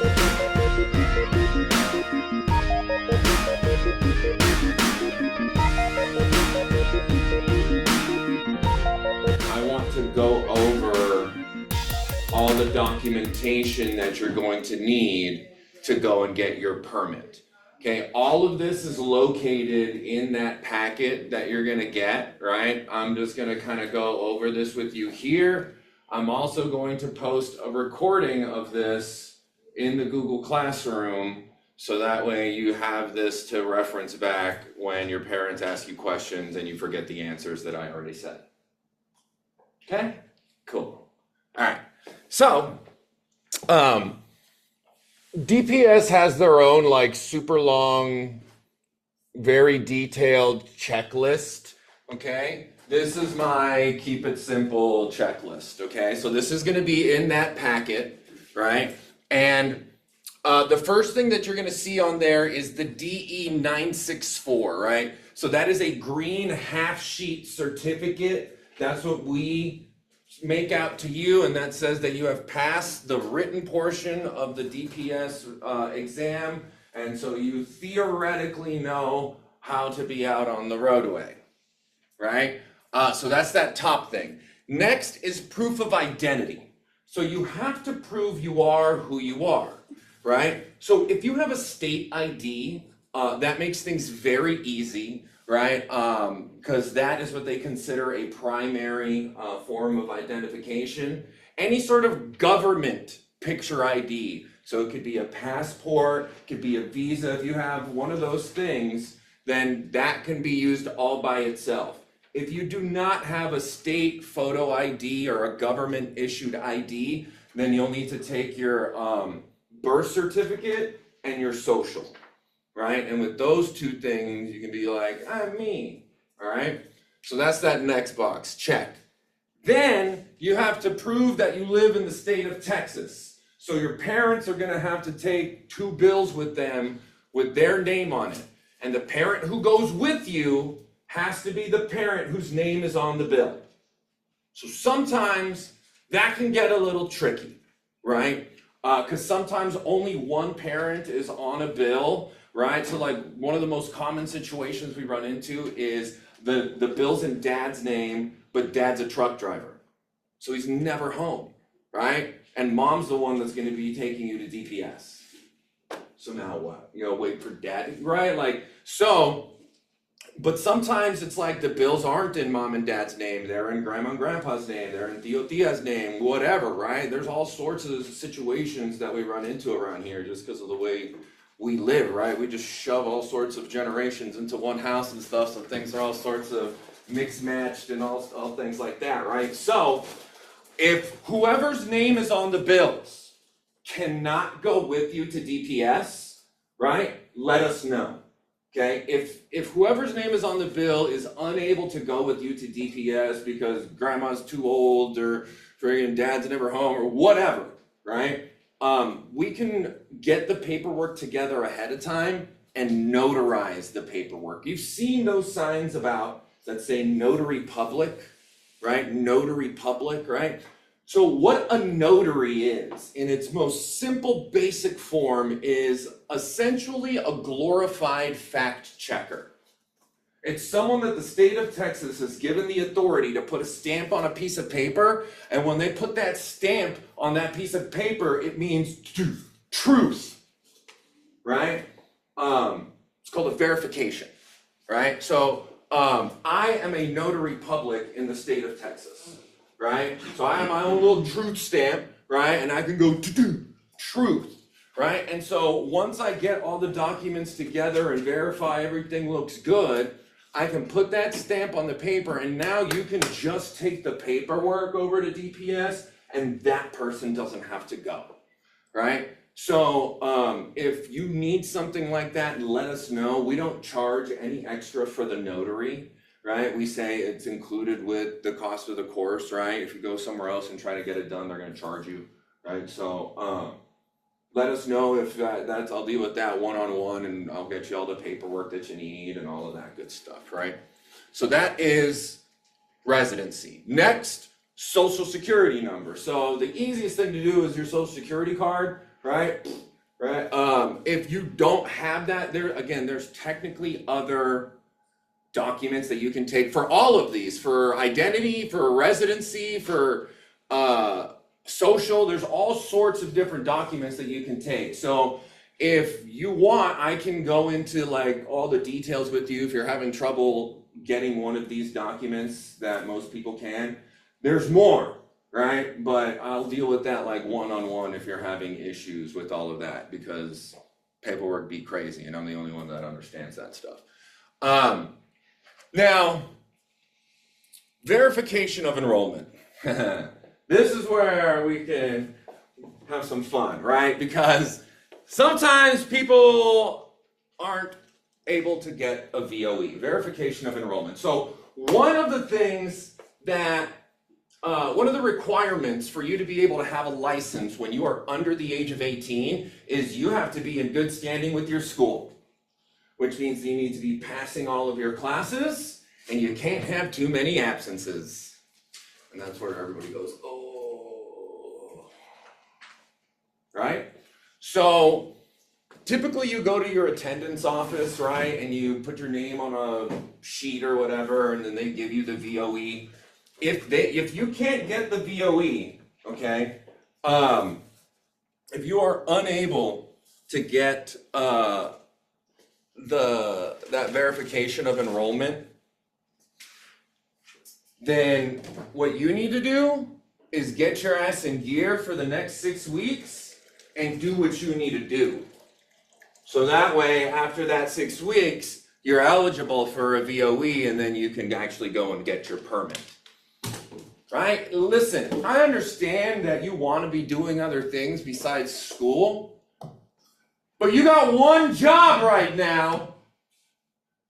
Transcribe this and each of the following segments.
I want to go over all the documentation that you're going to need to go and get your permit. Okay, all of this is located in that packet that you're gonna get, right? I'm just gonna kind of go over this with you here. I'm also going to post a recording of this in the Google Classroom, so that way you have this to reference back when your parents ask you questions and you forget the answers that I already said. Okay, cool. All right, so DPS has their own like super long, very detailed checklist, okay? This is my keep it simple checklist, okay? So this is gonna be in that packet, right? And the first thing that you're gonna see on there is the DE 964, right? So that is a green half sheet certificate. That's what we make out to you, and that says that you have passed the written portion of the DPS exam, and so you theoretically know how to be out on the roadway, right? So that's that top thing. Next is proof of identity. So you have to prove you are who you are, right? So if you have a state ID, that makes things very easy, right? Because that is what they consider a primary form of identification. Any sort of government picture ID, so it could be a passport, it could be a visa. If you have one of those things, then that can be used all by itself. If you do not have a state photo ID or a government issued ID, then you'll need to take your birth certificate and your social. Right? And with those two things, you can be like, I'm me, all right? So that's that next box, check. Then you have to prove that you live in the state of Texas. So your parents are gonna have to take 2 bills with them with their name on it. And the parent who goes with you has to be the parent whose name is on the bill. So sometimes that can get a little tricky, right? Because sometimes only one parent is on a bill, right? So like one of the most common situations we run into is the bill's in dad's name, but dad's a truck driver. So he's never home, right? And mom's the one that's gonna be taking you to DPS. So now what? You know, wait for dad, right? Like, so, but sometimes it's like the bills aren't in mom and dad's name, they're in grandma and grandpa's name, they're in Tío Tía's name, whatever, right? There's all sorts of situations that we run into around here just because of the way we live, right? We just shove all sorts of generations into one house and stuff, so things are all sorts of mixed matched and all things like that, right? So if whoever's name is on the bills cannot go with you to DPS, right? Let us know. Okay, if whoever's name is on the bill is unable to go with you to DPS because grandma's too old or friggin' dad's never home or whatever, right? We can get the paperwork together ahead of time and notarize the paperwork. You've seen those signs about that say notary public, right? Notary public, right? So what a notary is, in its most simple, basic form, is essentially a glorified fact checker. It's someone that the state of Texas has given the authority to put a stamp on a piece of paper, and when they put that stamp on that piece of paper, it means truth, right? It's called a verification, right? So I am a notary public in the state of Texas. Right? So I have my own little truth stamp, right? And I can go truth, right? And so once I get all the documents together and verify everything looks good, I can put that stamp on the paper, and now you can just take the paperwork over to DPS and that person doesn't have to go, right? So if you need something like that, let us know. We don't charge any extra for the notary. Right? We say it's included with the cost of the course, right? If you go somewhere else and try to get it done, they're going to charge you, right? So let us know if that's, I'll deal with that one-on-one, and I'll get you all the paperwork that you need and all of that good stuff, right? So that is residency. Next, social security number. So the easiest thing to do is your social security card, right? right? If you don't have that, there's technically other documents that you can take for all of these, for identity, for residency, for social. There's all sorts of different documents that you can take. So if you want, I can go into like all the details with you if you're having trouble getting one of these documents that most people can. There's more, right? But I'll deal with that like one-on-one if you're having issues with all of that, because paperwork be crazy and I'm the only one that understands that stuff. Now, verification of enrollment. This is where we can have some fun, right? Because sometimes people aren't able to get a VOE, verification of enrollment. So one of the things that, one of the requirements for you to be able to have a license when you are under the age of 18 is you have to be in good standing with your school, which means you need to be passing all of your classes and you can't have too many absences. And that's where everybody goes, oh, right? So typically you go to your attendance office, right? And you put your name on a sheet or whatever, and then they give you the VOE. If you can't get the VOE, okay, if you are unable to get that verification of enrollment, then what you need to do is get your ass in gear for the next 6 weeks and do what you need to do. So that way, after that 6 weeks, you're eligible for a VOE and then you can actually go and get your permit. Right? Listen, I understand that you want to be doing other things besides school, but you got one job right now.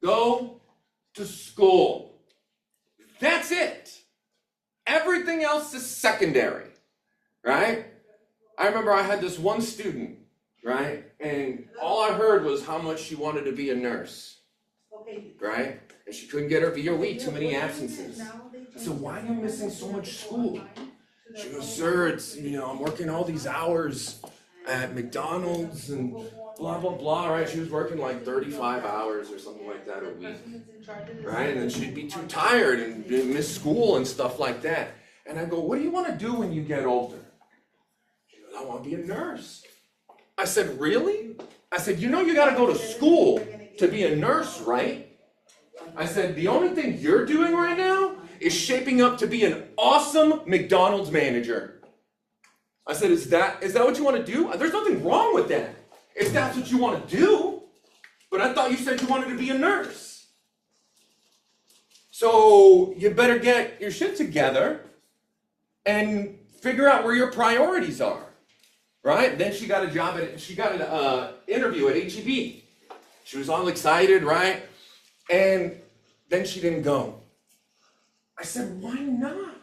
Go to school. That's it. Everything else is secondary, right? I remember I had this one student, right? And all I heard was how much she wanted to be a nurse, right? And she couldn't get her VOE, too many absences. I said, why are you missing so much school? She goes, sir, it's, I'm working all these hours at McDonald's and blah, blah, blah, right? She was working like 35 hours or something like that a week, right? And then she'd be too tired and miss school and stuff like that. And I go, what do you want to do when you get older? She goes, I want to be a nurse. I said, really? I said, you got to go to school to be a nurse, right? I said, the only thing you're doing right now is shaping up to be an awesome McDonald's manager. I said, is that what you want to do? There's nothing wrong with that, if that's what you want to do. But I thought you said you wanted to be a nurse. So you better get your shit together and figure out where your priorities are, right? Then she got an interview at HEB. She was all excited, right? And then she didn't go. I said, why not?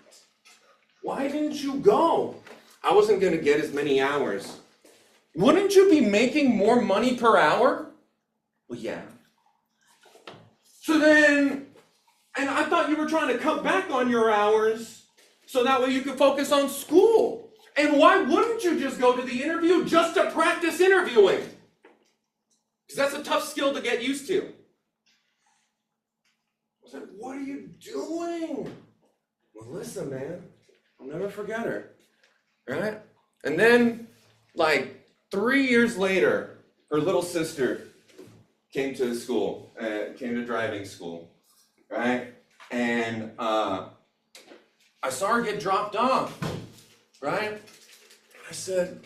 Why didn't you go? I wasn't going to get as many hours. Wouldn't you be making more money per hour? Well, yeah. So then, and I thought you were trying to cut back on your hours so that way you could focus on school. And why wouldn't you just go to the interview just to practice interviewing? Because that's a tough skill to get used to. I said, what are you doing? Well, listen, man, I'll never forget her, right? And then, like 3 years later, her little sister came to school, came to driving school, right? And I saw her get dropped off, right? I said,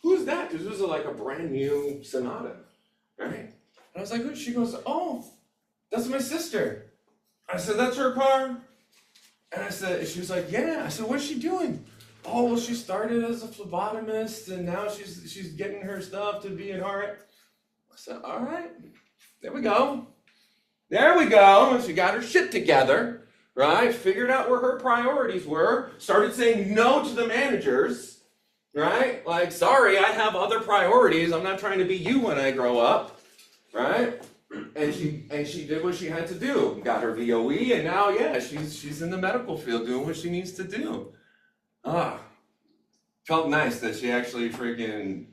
who's that? Because it was like a brand new Sonata, right? And I was like, who? She goes, oh, that's my sister. I said, that's her car? And I said, she was like, yeah. I said, what's she doing? Oh, well, she started as a phlebotomist and now she's getting her stuff to be an RN. I said, all right, there we go. There we go. And she got her shit together, right? Figured out where her priorities were, started saying no to the managers, right? Like, sorry, I have other priorities. I'm not trying to be you when I grow up, right? And she did what she had to do. Got her VOE, and now, yeah, she's in the medical field doing what she needs to do. Felt nice that she actually freaking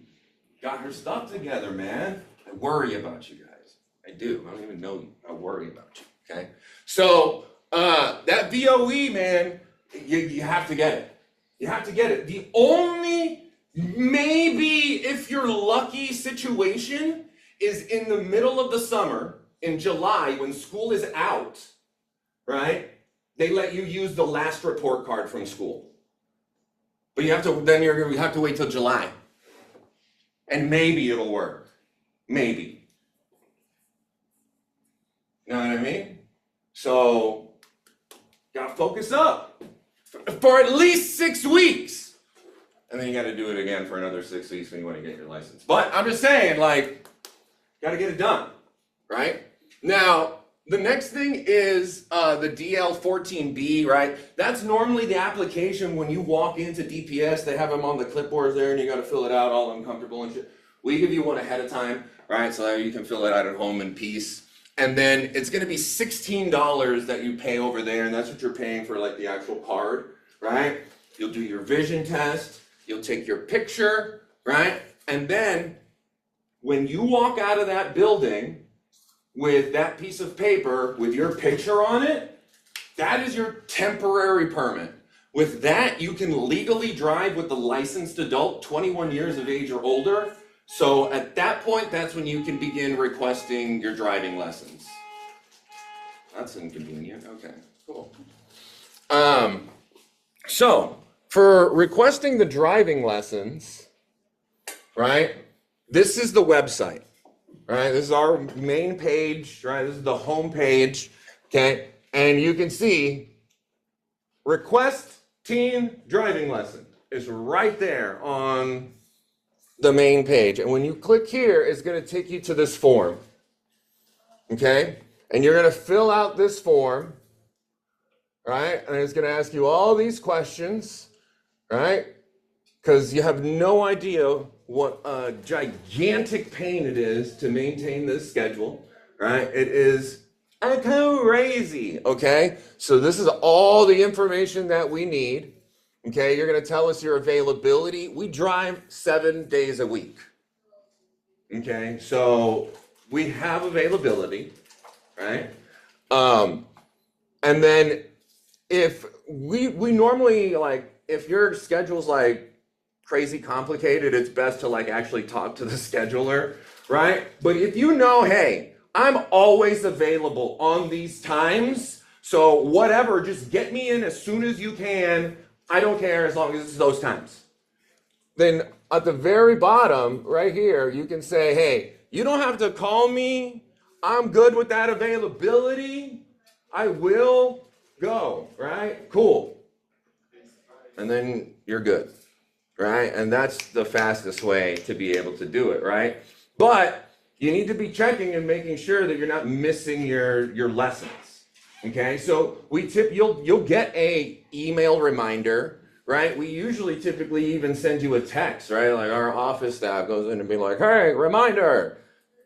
got her stuff together, man. I worry about you guys. I do. I don't even know you. I worry about you, okay? So, that VOE, man, you have to get it. You have to get it. The only, maybe if you're lucky situation is in the middle of the summer, in July, when school is out, right? They let you use the last report card from school. But you have to wait till July. And maybe it'll work. Maybe. You know what I mean? So, gotta focus up for at least 6 weeks. And then you gotta do it again for another 6 weeks when you want to get your license. But I'm just saying, like, gotta get it done, right? Now, the next thing is the DL14B, right? That's normally the application when you walk into DPS. They have them on the clipboards there, and you got to fill it out all uncomfortable and shit. We give you one ahead of time, right? So that you can fill it out at home in peace. And then it's going to be $16 that you pay over there, and that's what you're paying for, like, the actual card, right? You'll do your vision test. You'll take your picture, right? And then when you walk out of that building with that piece of paper with your picture on it, that is your temporary permit. With that, you can legally drive with the licensed adult, 21 years of age or older. So at that point, that's when you can begin requesting your driving lessons. That's inconvenient. Okay, cool. So for requesting the driving lessons, right, this is the website. Right, this is our main page, right? This is the home page, okay? And you can see request teen driving lesson is right there on the main page. And when you click here, it's going to take you to this form, okay? And you're going to fill out this form, right? And it's going to ask you all these questions, right? Because you have no idea what a gigantic pain it is to maintain this schedule, right? It is crazy, okay? So this is all the information that we need, okay? You're going to tell us your availability. We drive 7 days a week, okay? So we have availability, right? And then if we normally, like, if your schedule's like crazy complicated, it's best to like actually talk to the scheduler, right? But if you know, hey, I'm always available on these times, so whatever, just get me in as soon as you can. I don't care as long as it's those times. Then at the very bottom right here, you can say, hey, you don't have to call me. I'm good with that availability. I will go, right? Cool. And then you're good. Right? And that's the fastest way to be able to do it, right? But you need to be checking and making sure that you're not missing your lessons. Okay? So you'll get a email reminder, right? We usually typically even send you a text, right? Like our office staff goes in and be like, hey, reminder,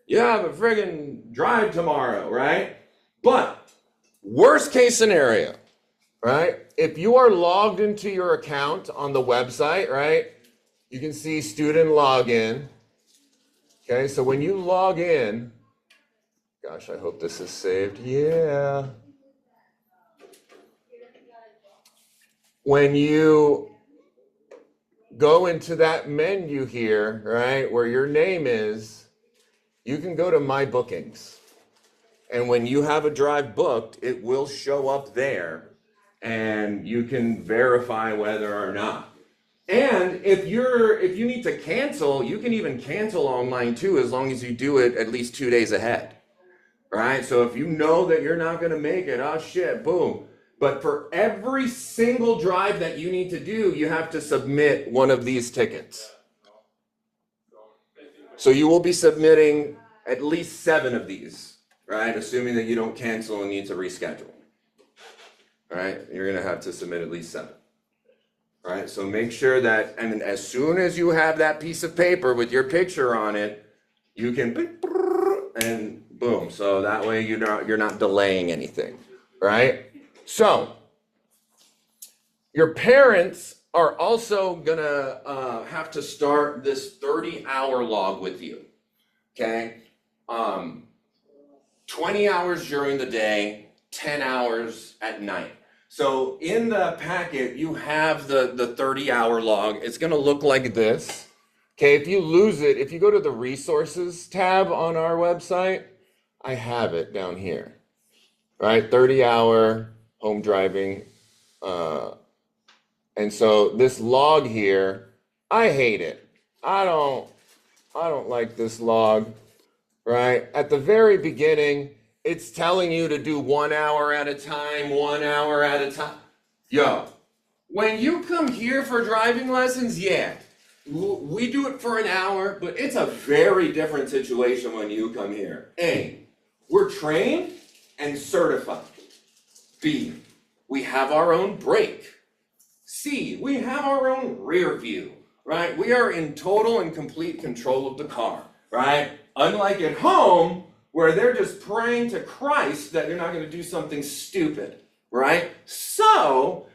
you have a friggin' drive tomorrow, right? But worst case scenario, right? If you are logged into your account on the website, right, you can see student login. Okay, so when you log in, gosh, I hope this is saved. Yeah. When you go into that menu here, right, where your name is, you can go to My Bookings. And when you have a drive booked, it will show up there. And you can verify whether or not. And if you need to cancel, you can even cancel online too, as long as you do it at least 2 days ahead, right? So if you know that you're not going to make it, oh shit, boom. But for every single drive that you need to do, you have to submit one of these tickets. So you will be submitting at least 7 of these, right? Assuming that you don't cancel and need to reschedule. All right, you're going to have to submit at least 7. All right, so make sure that, and as soon as you have that piece of paper with your picture on it, you can, and boom. So that way you're not delaying anything, right? So your parents are also gonna have to start this 30-hour log with you, okay? 20 hours during the day, 10 hours at night. So in the packet, you have the 30-hour log. It's gonna look like this. Okay, if you lose it, if you go to the resources tab on our website, I have it down here, right? 30-hour home driving. And so this log here, I hate it. I don't like this log, right? At the very beginning, it's telling you to do 1 hour at a time, 1 hour at a time. Yo, when you come here for driving lessons, yeah, we do it for an hour, but it's a very different situation when you come here. A, we're trained and certified. B, we have our own brake. C, we have our own rear view, right? We are in total and complete control of the car, right? Unlike at home, where they're just praying to Christ that you're not going to do something stupid, right? So,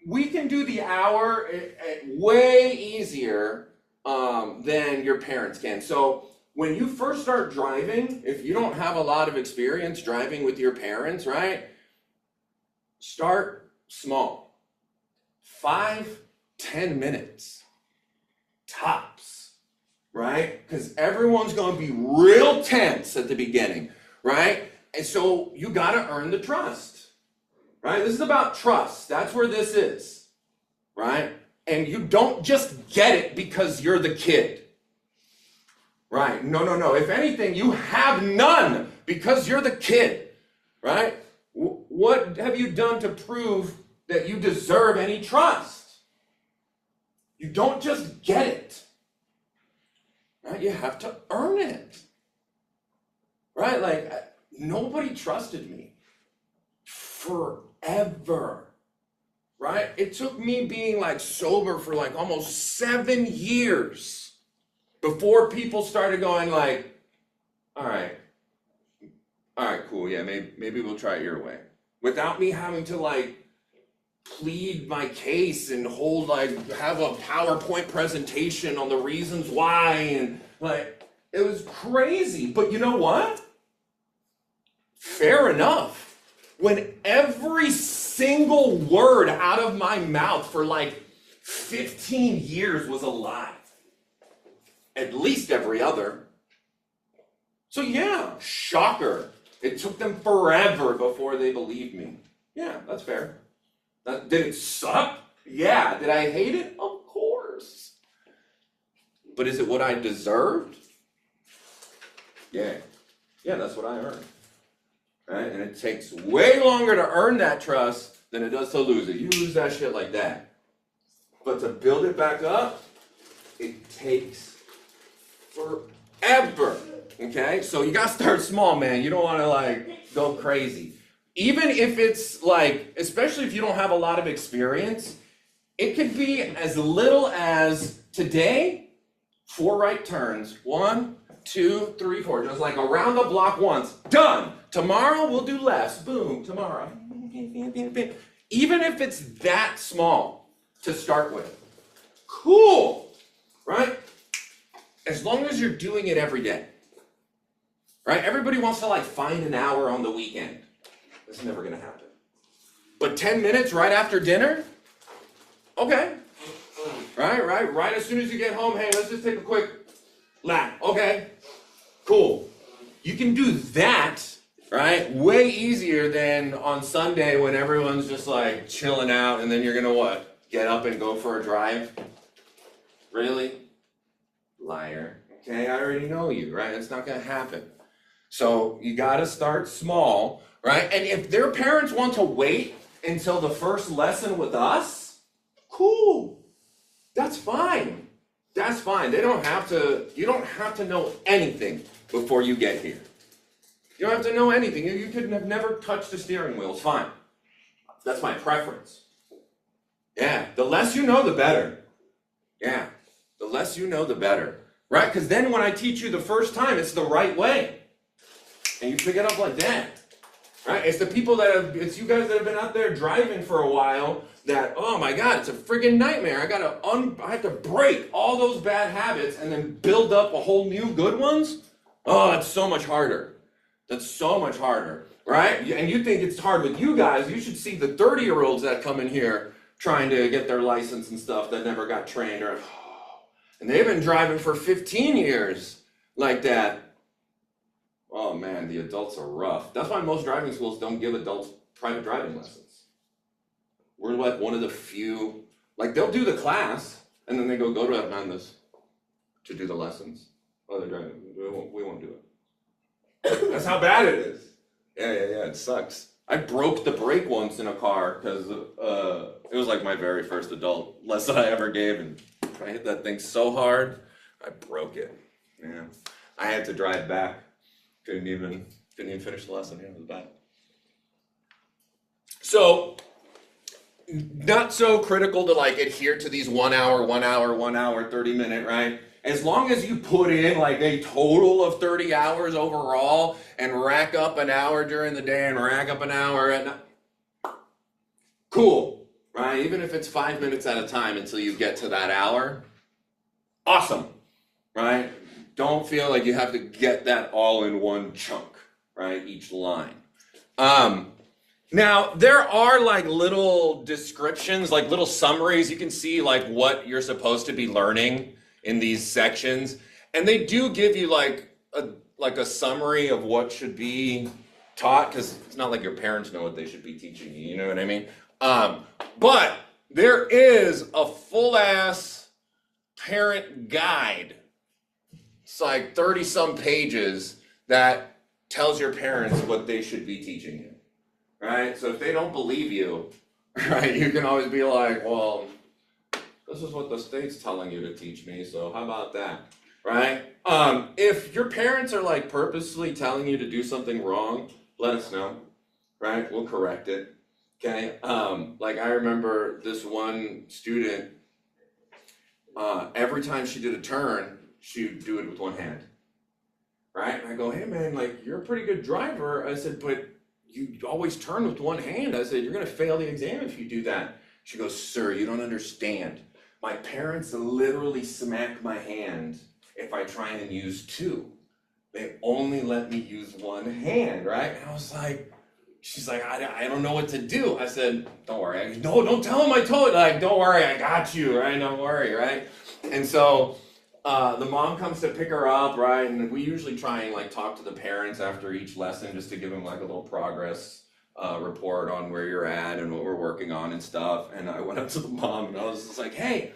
we can do the hour way easier than your parents can. So, when you first start driving, if you don't have a lot of experience driving with your parents, right? Start small. 5-10 minutes tops, right? Because everyone's going to be real tense at the beginning, right? And so you got to earn the trust, right? This is about trust. That's where this is, right? And you don't just get it because you're the kid, right? No. If anything, you have none because you're the kid, right? What have you done to prove that you deserve any trust? You don't just get it, right? You have to earn it, right? Like, nobody trusted me forever, right? It took me being like sober for like almost 7 years before people started going like, all right, cool, yeah, maybe we'll try it your way. Without me having to like plead my case and have a PowerPoint presentation on the reasons why, and like, it was crazy. But you know what? Fair enough. When every single word out of my mouth for like 15 years was a lie. At least every other. So yeah, shocker. It took them forever before they believed me. Yeah, that's fair. Did it suck? Yeah. Did I hate it? Of course. But is it what I deserved? Yeah. Yeah, that's what I earned. Right? And it takes way longer to earn that trust than it does to lose it. You lose that shit like that. But to build it back up, it takes forever. Okay? So you gotta start small, man. You don't wanna like go crazy. Even if it's like, especially if you don't have a lot of experience, it could be as little as today, 4 right turns. 1, 2, 3, 4. Just like around the block once. Done. Tomorrow we'll do less. Boom. Tomorrow. Even if it's that small to start with. Cool. Right? As long as you're doing it every day. Right? Everybody wants to like find an hour on the weekend. That's never gonna happen. But 10 minutes right after dinner? Okay. Right as soon as you get home, hey, let's just take a quick lap. Okay, cool. You can do that, right, way easier than on Sunday when everyone's just like chilling out and then you're gonna what? Get up and go for a drive? Really? Liar. Okay, I already know you, right? It's not gonna happen. So you gotta start small. Right? And if their parents want to wait until the first lesson with us, cool. That's fine. That's fine. You don't have to know anything before you get here. You don't have to know anything. You could have never touched a steering wheel. It's fine. That's my preference. Yeah. The less you know, the better. Yeah. The less you know, the better. Right? Because then when I teach you the first time, it's the right way. And you pick it up like that. right? It's the people it's you guys that have been out there driving for a while that, oh my God, it's a friggin' nightmare. I have to break all those bad habits and then build up a whole new good ones. Oh, that's so much harder. That's so much harder, right? And you think it's hard with you guys. You should see the 30-year-olds that come in here trying to get their license and stuff that never got trained. And they've been driving for 15 years like that. Oh man, the adults are rough. That's why most driving schools don't give adults private driving lessons. We're like one of the few, like they'll do the class and then they go to Hernandez to do the lessons. Oh, they're driving. We won't do it. That's how bad it is. Yeah, it sucks. I broke the brake once in a car because it was like my very first adult lesson I ever gave, and I hit that thing so hard, I broke it. Yeah, I had to drive back. Couldn't even finish the lesson. Yeah, it was bad. So, not so critical to like adhere to these 1 hour, 30-minute, right? As long as you put in like a total of 30 hours overall and rack up an hour during the day and rack up an hour at night, cool, right? Even if it's 5 minutes at a time until you get to that hour, awesome, right? Don't feel like you have to get that all in one chunk, right? Each line. Now, there are like little descriptions, like little summaries. You can see like what you're supposed to be learning in these sections. And they do give you like a summary of what should be taught, because it's not like your parents know what they should be teaching you, you know what I mean? But there is a full-ass parent guide. It's like 30-some pages that tells your parents what they should be teaching you, right? So if they don't believe you, right, you can always be like, well, this is what the state's telling you to teach me, so how about that, right? If your parents are like purposely telling you to do something wrong, let us know, right? We'll correct it, okay? Like I remember this one student, every time she did a turn, she would do it with one hand, right? And I go, hey man, like you're a pretty good driver. I said, but you always turn with one hand. I said, you're gonna fail the exam if you do that. She goes, sir, you don't understand. My parents literally smack my hand if I try and use two. They only let me use one hand, right? And I was like, she's like, I don't know what to do. I said, don't worry. No, don't tell them I told you. Like, don't worry, I got you, right? Don't worry, right? And so the mom comes to pick her up, right? And we usually try and like talk to the parents after each lesson just to give them like a little progress report on where you're at and what we're working on and stuff. And I went up to the mom and I was just like, hey,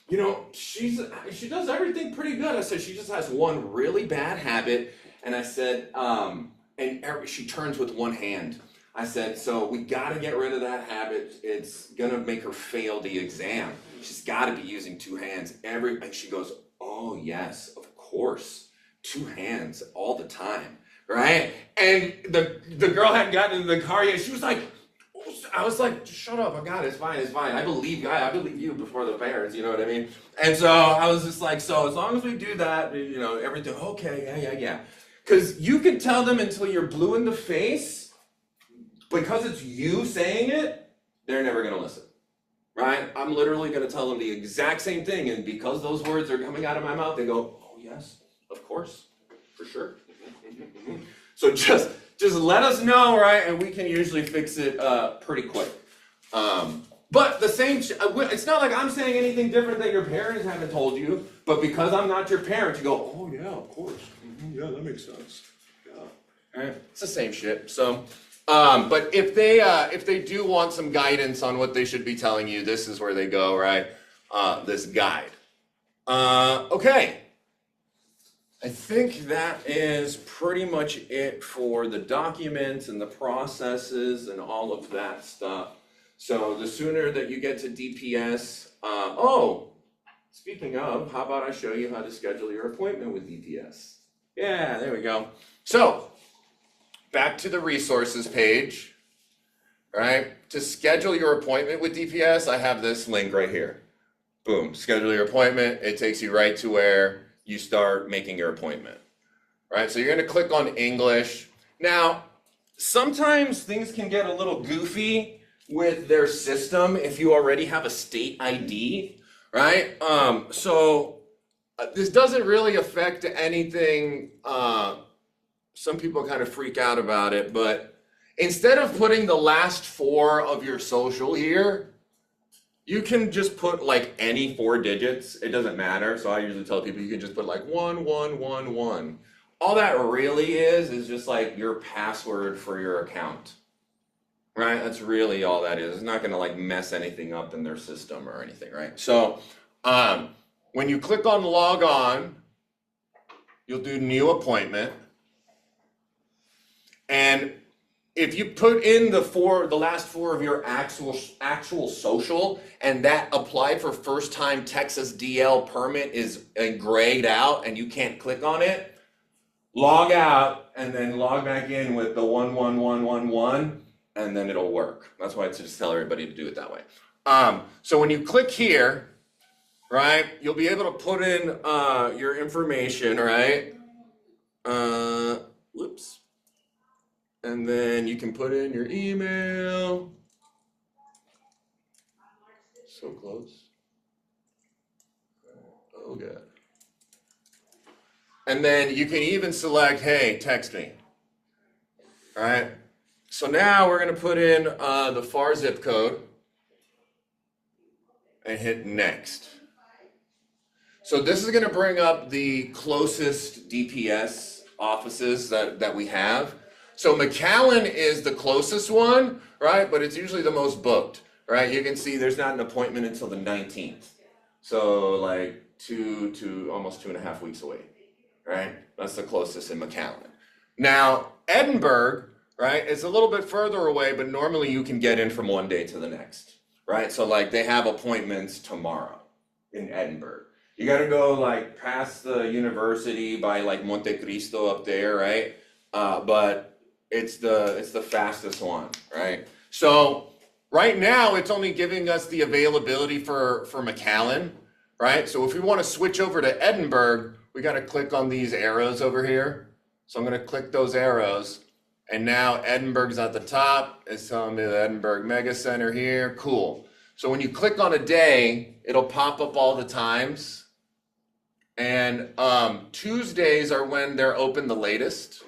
you know, she does everything pretty good. I said, she just has one really bad habit. And I said, she turns with one hand. I said, so we got to get rid of that habit. It's going to make her fail the exam. She's got to be using two hands. And she goes, oh yes, of course. Two hands all the time. Right? And the girl hadn't gotten into the car yet. She was like, I was like, just shut up. I got it. It's fine. It's fine. I believe you before the parents. You know what I mean? And so I was just like, so as long as we do that, you know, everything, okay, yeah. Because you can tell them until you're blue in the face, because it's you saying it, they're never going to listen. Right? I'm literally going to tell them the exact same thing. And because those words are coming out of my mouth, they go, oh yes, of course, for sure. So just let us know, right? And we can usually fix it pretty quick. But the same, it's not like I'm saying anything different that your parents haven't told you, but because I'm not your parent, you go, oh yeah, of course. Mm-hmm, yeah, that makes sense. Yeah. All right. It's the same shit. So, but if they do want some guidance on what they should be telling you, this is where they go, right? This guide. Okay. I think that is pretty much it for the documents and the processes and all of that stuff. So the sooner that you get to DPS, speaking of, how about I show you how to schedule your appointment with DPS? Yeah, there we go. So, back to the resources page, right? To schedule your appointment with DPS, I have this link right here. Boom, schedule your appointment. It takes you right to where you start making your appointment, right? So you're gonna click on English. Now, sometimes things can get a little goofy with their system if you already have a state ID, right? This doesn't really affect anything. Some people kind of freak out about it, but instead of putting the last 4 of your social here, you can just put like any 4 digits. It doesn't matter. So I usually tell people you can just put like 1111. All that really is just like your password for your account, right? That's really all that is. It's not gonna like mess anything up in their system or anything, right? So when you click on log on, you'll do new appointment. And if you put in the last 4 of your actual social, and that applied for first time Texas DL permit is grayed out and you can't click on it, log out and then log back in with the 11111 and then it'll work. That's why I just tell everybody to do it that way. So when you click here, right, you'll be able to put in your information, right? Whoops. And then you can put in your email. So close. Oh, God. And then you can even select, hey, text me. All right. So now we're going to put in the FAR zip code and hit next. So this is going to bring up the closest DPS offices that we have. So McAllen is the closest one, right? But it's usually the most booked, right? You can see there's not an appointment until the 19th. So like almost 2.5 weeks away, right? That's the closest in McAllen. Now, Edinburgh, right, is a little bit further away, but normally you can get in from one day to the next, right? So like they have appointments tomorrow in Edinburgh. You got to go like past the university by like Monte Cristo up there, right? But it's the fastest one, right? So right now it's only giving us the availability for McAllen, right? So if we want to switch over to Edinburgh, we got to click on these arrows over here. So I'm going to click those arrows, and now Edinburgh's at the top. It's telling me the Edinburgh Mega Center here. Cool. So when you click on a day, it'll pop up all the times. And Tuesdays are when they're open the latest.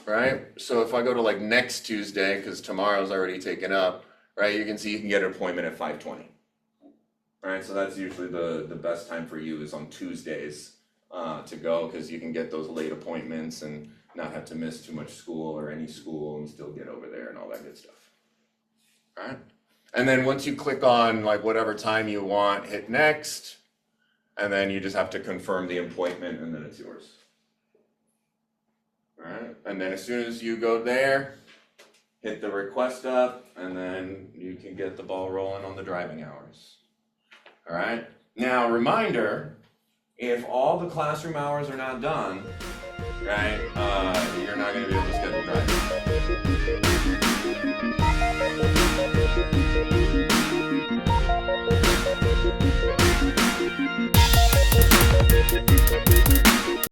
Right? So if I go to like next Tuesday, because tomorrow's already taken up, right? You can see you can get an appointment at 5:20. Right? So that's usually the best time for you is on Tuesdays to go, because you can get those late appointments and not have to miss too much school or any school and still get over there and all that good stuff. All right? And then once you click on like whatever time you want, hit next, and then you just have to confirm the appointment and then it's yours. All right, and then as soon as you go there, hit the request up, and then you can get the ball rolling on the driving hours. All right, now reminder, if all the classroom hours are not done, right, you're not going to be able to schedule driving.